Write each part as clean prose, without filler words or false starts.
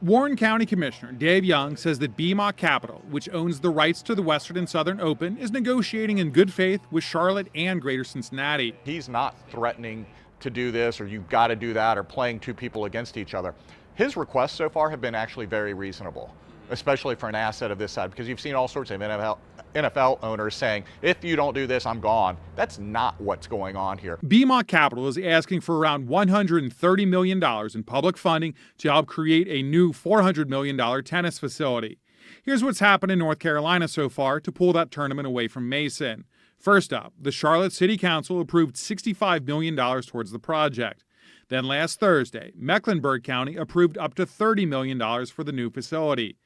Warren County Commissioner Dave Young says that BMOC Capital, which owns the rights to the Western and Southern Open, is negotiating in good faith with Charlotte and Greater Cincinnati. He's not threatening to do this or you've got to do that or playing two people against each other. His requests so far have been actually very reasonable, especially for an asset of this side, because you've seen all sorts of NFL owners saying, if you don't do this, I'm gone. That's not what's going on here. BMOC Capital is asking for around $130 million in public funding to help create a new $400 million tennis facility. Here's what's happened in North Carolina so far to pull that tournament away from Mason. First up, the Charlotte City Council approved $65 million towards the project. Then last Thursday, Mecklenburg County approved up to $30 million for the new facility.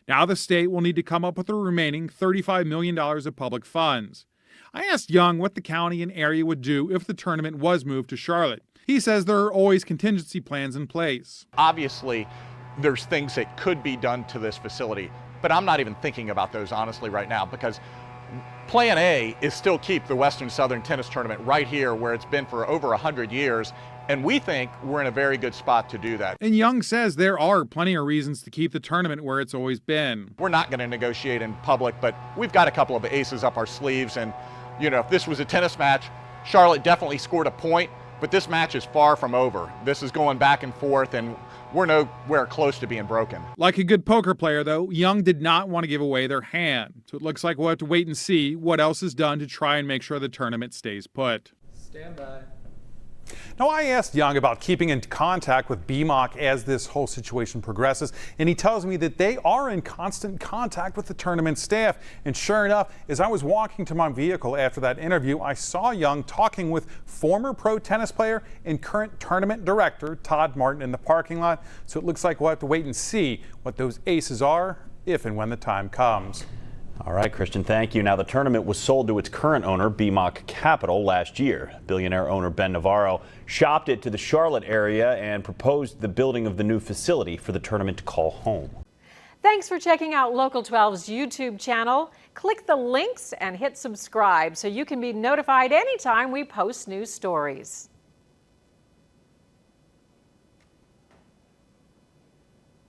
Now the state will need to come up with the remaining $35 million of public funds. I asked Young what the county and area would do if the tournament was moved to Charlotte. He says there are always contingency plans in place. Obviously, there's things that could be done to this facility, but I'm not even thinking about those honestly right now, because Plan A is still keep the Western Southern Tennis Tournament right here where it's been for over 100 years. And we think we're in a very good spot to do that. And Young says there are plenty of reasons to keep the tournament where it's always been. We're not going to negotiate in public, but we've got a couple of aces up our sleeves. And, you know, if this was a tennis match, Charlotte definitely scored a point, but this match is far from over. This is going back and forth, and we're nowhere close to being broken. Like a good poker player, though, Young did not want to give away their hand. So it looks like we'll have to wait and see what else is done to try and make sure the tournament stays put. Stand by. Now, I asked Young about keeping in contact with BMOC as this whole situation progresses, and he tells me that they are in constant contact with the tournament staff. And sure enough, as I was walking to my vehicle after that interview, I saw Young talking with former pro tennis player and current tournament director Todd Martin in the parking lot. So it looks like we'll have to wait and see what those aces are if and when the time comes. All right, Christian, thank you. Now, the tournament was sold to its current owner, BMOC Capital, last year. Billionaire owner Ben Navarro shopped it to the Charlotte area and proposed the building of the new facility for the tournament to call home. Thanks for checking out Local 12's YouTube channel. Click the links and hit subscribe so you can be notified anytime we post new stories.